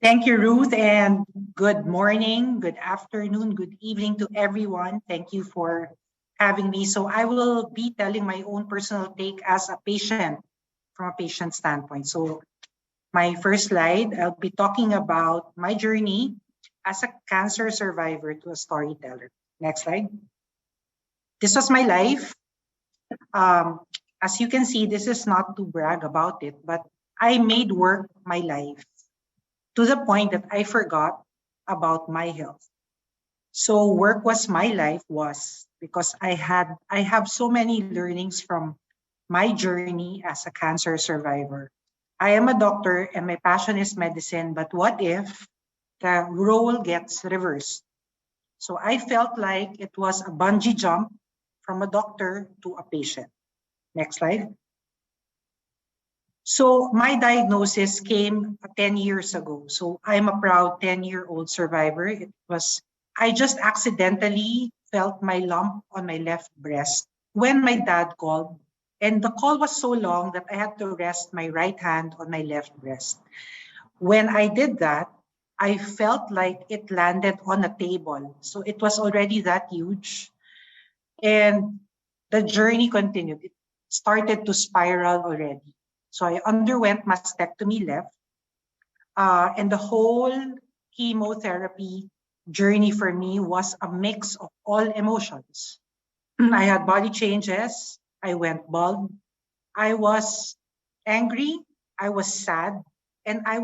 Thank you, Ruth, and good morning, good afternoon, good evening to everyone. Thank you for having me. So I will be telling my own personal take as a patient from a patient standpoint. So my first slide, I'll be talking about my journey as a cancer survivor to a storyteller. Next slide. This was my life. As you can see, this is not to brag about it, but I made work my life to the point that I forgot about my health. So work was my life was because I have so many learnings from my journey as a cancer survivor. I am a doctor and my passion is medicine, but what if the role gets reversed? So I felt like it was a bungee jump from a doctor to a patient. Next slide. So my diagnosis came 10 years ago. So I'm a proud 10-year-old survivor. I just accidentally felt my lump on my left breast when my dad called. And the call was so long that I had to rest my right hand on my left breast. When I did that, I felt like it landed on a table. So it was already that huge. And the journey continued. It started to spiral already. So I underwent mastectomy left, and the whole chemotherapy journey for me was a mix of all emotions. I had body changes. I went bald. I was angry. I was sad, and I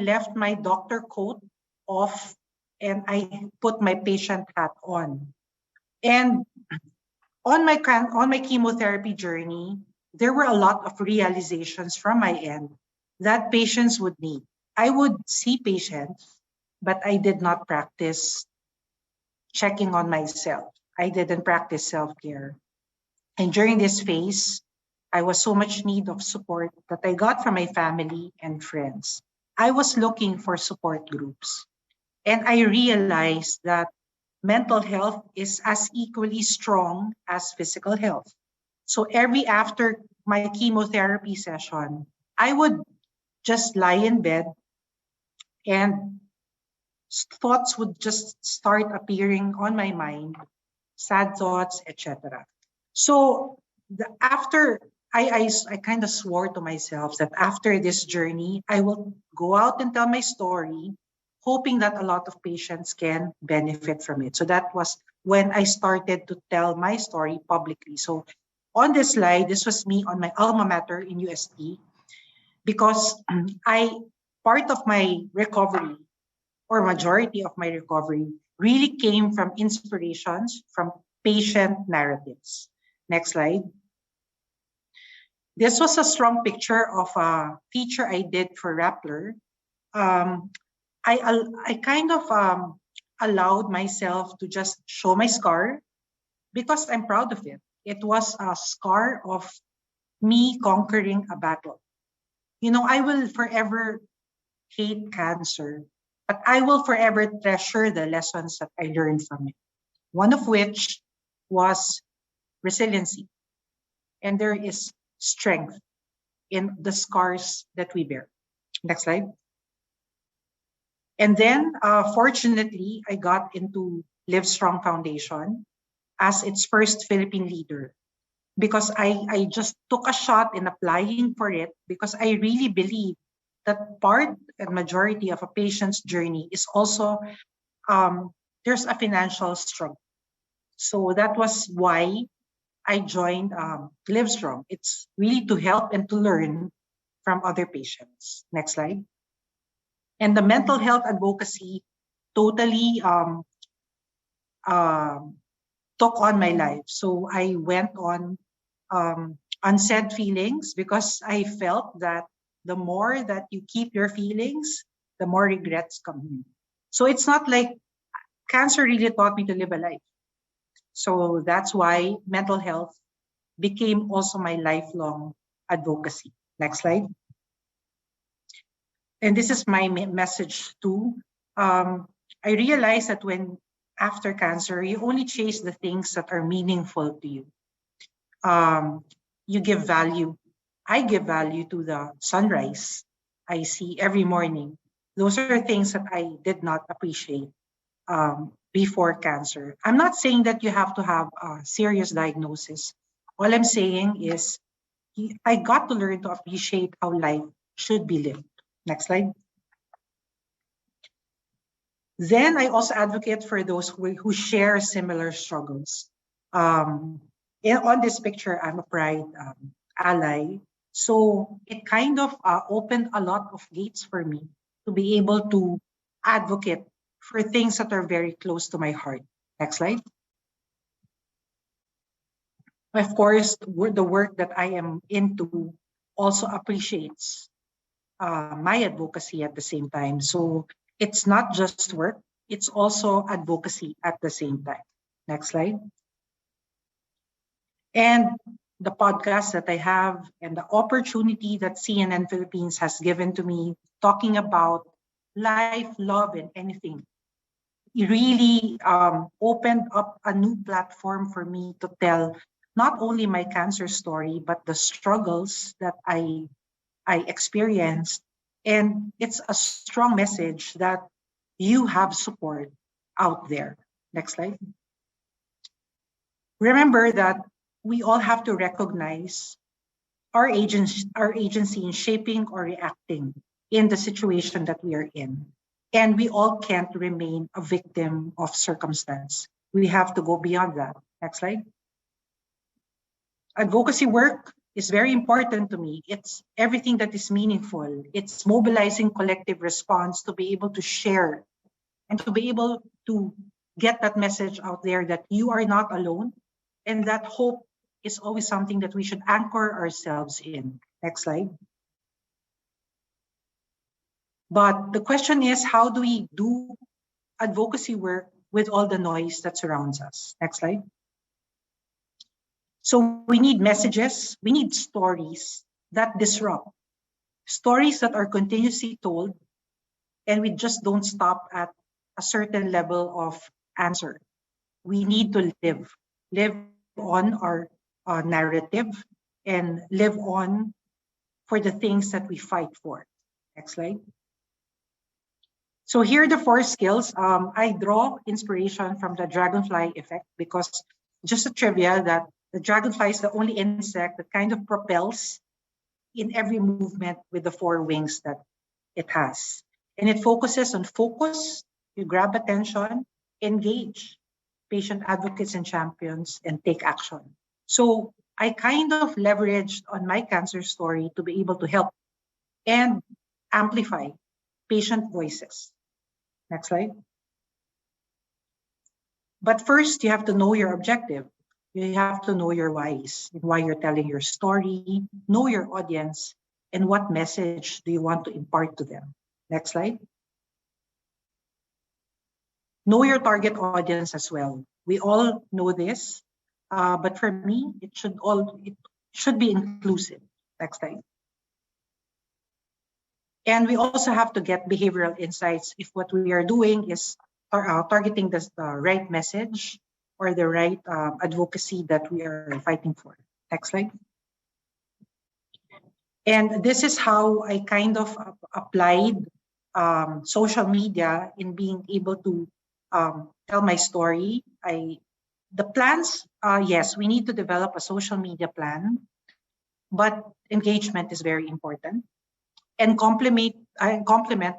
left my doctor coat off, and I put my patient hat on. And on my chemotherapy journey, there were a lot of realizations from my end that patients would need. I would see patients, but I did not practice checking on myself. I didn't practice self-care. And during this phase, I was so much need of support that I got from my family and friends. I was looking for support groups. And I realized that mental health is as equally strong as physical health. So every after my chemotherapy session, I would just lie in bed and thoughts would just start appearing on my mind, sad thoughts, etc. So after I kind of swore to myself that after this journey, I will go out and tell my story, hoping that a lot of patients can benefit from it. So that was when I started to tell my story publicly. So on this slide, this was me on my alma mater in UST because I part of my recovery or majority of my recovery really came from inspirations from patient narratives. Next slide. This was a strong picture of a feature I did for Rappler. Um, I kind of allowed myself to just show my scar because I'm proud of it. It was a scar of me conquering a battle. You know, I will forever hate cancer, but I will forever treasure the lessons that I learned from it. One of which was resiliency. And there is strength in the scars that we bear. Next slide. And then, fortunately, I got into Live Strong Foundation as its first Philippine leader because I just took a shot in applying for it because I really believe that part and majority of a patient's journey is also there's a financial struggle. So that was why I joined Live Strong. It's really to help and to learn from other patients. Next slide. And the mental health advocacy totally took on my life. So I went on unsaid feelings because I felt that the more that you keep your feelings, the more regrets come in. So it's not like cancer really taught me to live a life. So that's why mental health became also my lifelong advocacy. Next slide. And this is my message too. I realized that when after cancer, you only chase the things that are meaningful to you. You give value. I give value to the sunrise I see every morning. Those are things that I did not appreciate before cancer. I'm not saying that you have to have a serious diagnosis. All I'm saying is I got to learn to appreciate how life should be lived. Next slide. Then I also advocate for those who share similar struggles. On this picture, I'm a Pride ally. So it kind of opened a lot of gates for me to be able to advocate for things that are very close to my heart. Next slide. Of course, the work that I am into also appreciates my advocacy at the same time. So it's not just work, it's also advocacy at the same time. Next slide. And the podcast that I have and the opportunity that CNN Philippines has given to me talking about life, love, and anything. It really opened up a new platform for me to tell not only my cancer story, but the struggles that I experienced. And it's a strong message that you have support out there. Next slide. Remember that we all have to recognize our agency in shaping or reacting in the situation that we are in. And we all can't remain a victim of circumstance. We have to go beyond that. Next slide. Advocacy work is very important to me. It's everything that is meaningful. It's mobilizing collective response to be able to share and to be able to get that message out there that you are not alone and that hope is always something that we should anchor ourselves in. Next slide. But the question is, how do we do advocacy work with all the noise that surrounds us? Next slide. So we need messages, we need stories that disrupt, stories that are continuously told, and we just don't stop at a certain level of answer. We need to live on our narrative and live on for the things that we fight for. Next slide. So here are the 4 skills. I draw inspiration from the dragonfly effect because just a trivia that the dragonfly is the only insect that kind of propels in every movement with the 4 wings that it has. And it focuses on focus, you grab attention, engage patient advocates and champions, and take action. So I kind of leveraged on my cancer story to be able to help and amplify patient voices. Next slide. But first, you have to know your objective. You have to know your whys, why you're telling your story, know your audience, and what message do you want to impart to them. Next slide. Know your target audience as well. We all know this, but for me, it should be inclusive. Next slide. And we also have to get behavioral insights if what we are doing is targeting the right message or the right advocacy that we are fighting for. Next slide. And this is how I kind of applied social media in being able to tell my story. The plans, yes, we need to develop a social media plan, but engagement is very important. And complement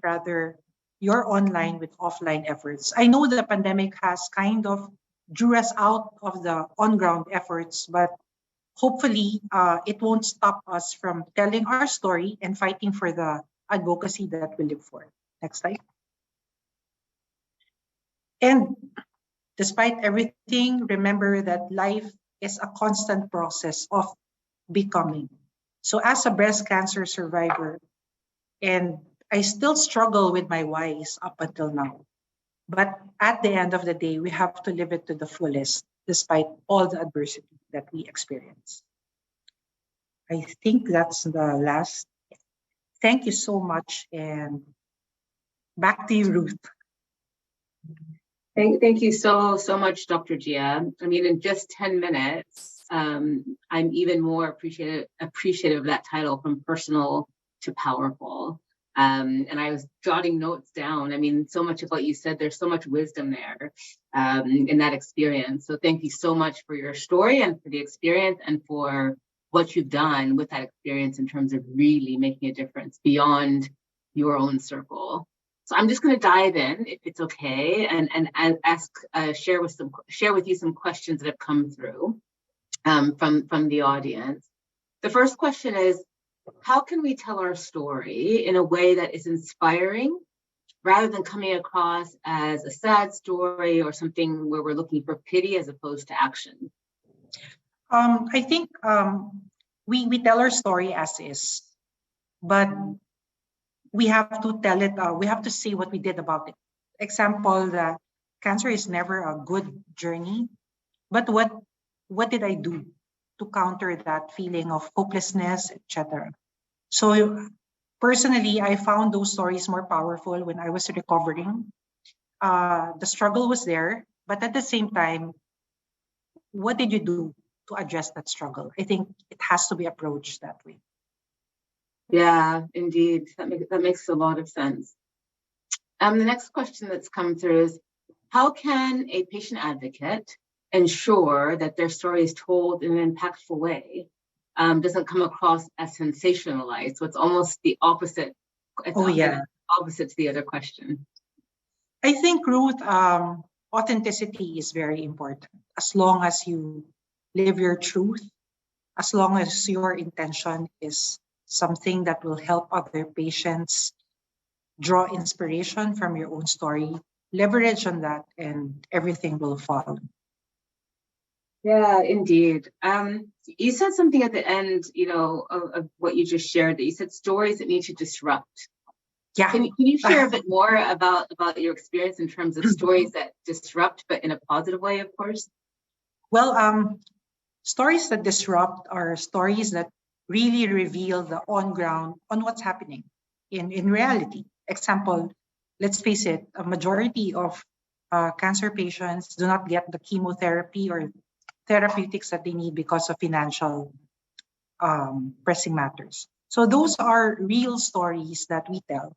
rather your online with offline efforts. I know the pandemic has kind of drew us out of the on-ground efforts, but hopefully it won't stop us from telling our story and fighting for the advocacy that we live for. Next slide. And despite everything, remember that life is a constant process of becoming. So as a breast cancer survivor, and I still struggle with my whys up until now. But at the end of the day, we have to live it to the fullest, despite all the adversity that we experience. I think that's the last. Thank you so much. And back to you, Ruth. Thank you so much, Dr. Gia. I mean, in just 10 minutes, I'm even more appreciative of that title, From Personal to Powerful. And I was jotting notes down. I mean, so much of what you said, there's so much wisdom there in that experience. So thank you so much for your story and for the experience and for what you've done with that experience in terms of really making a difference beyond your own circle. So I'm just going to dive in, if it's okay, and ask, share with you some questions that have come through from the audience. The first question is, how can we tell our story in a way that is inspiring rather than coming across as a sad story or something where we're looking for pity as opposed to action? I think we tell our story as is, but we have to tell it, we have to say what we did about it. Example, that cancer is never a good journey, but what did I do to counter that feeling of hopelessness, etc.? So personally, I found those stories more powerful when I was recovering. The struggle was there, but at the same time, what did you do to address that struggle? I think it has to be approached that way. Yeah, indeed. That makes a lot of sense. The next question that's come through is, how can a patient advocate ensure that their story is told in an impactful way, doesn't come across as sensationalized? So it's almost the opposite. Opposite to the other question. I think, Ruth, authenticity is very important. As long as you live your truth, as long as your intention is something that will help other patients draw inspiration from your own story, leverage on that, and everything will follow. Yeah, indeed. You said something at the end, of what you just shared, that you said stories that need to disrupt. Yeah. Can you share a bit more about your experience in terms of stories that disrupt, but in a positive way, of course? Well, stories that disrupt are stories that really reveal the on what's happening in reality. Example, let's face it, a majority of cancer patients do not get the chemotherapy or therapeutics that they need because of financial pressing matters. So those are real stories that we tell.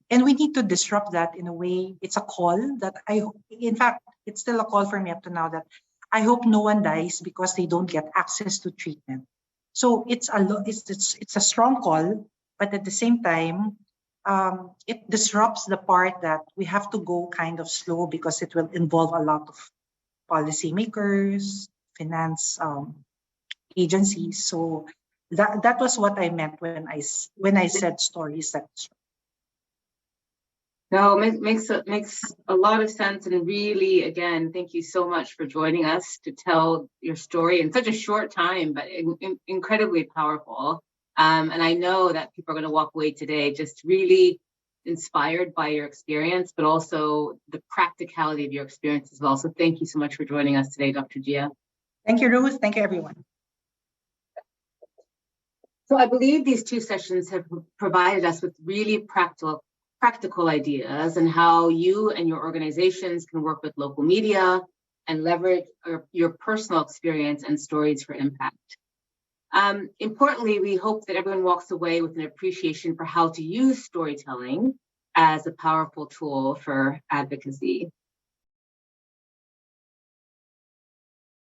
And we need to disrupt that in a way. It's a call that in fact, it's still a call for me up to now, that I hope no one dies because they don't get access to treatment. So it's a strong call, but at the same time, it disrupts the part that we have to go kind of slow because it will involve a lot of policymakers, finance agencies. So that was what I meant when I said stories that disrupt. No, makes a lot of sense, and really, again, thank you so much for joining us to tell your story in such a short time, but incredibly powerful. And I know that people are going to walk away today just really inspired by your experience, but also the practicality of your experience as well. So thank you so much for joining us today, Dr. Gia. Thank you, Ruth. Thank you, everyone. So I believe these two sessions have provided us with really practical ideas and how you and your organizations can work with local media and leverage your personal experience and stories for impact. Importantly, we hope that everyone walks away with an appreciation for how to use storytelling as a powerful tool for advocacy.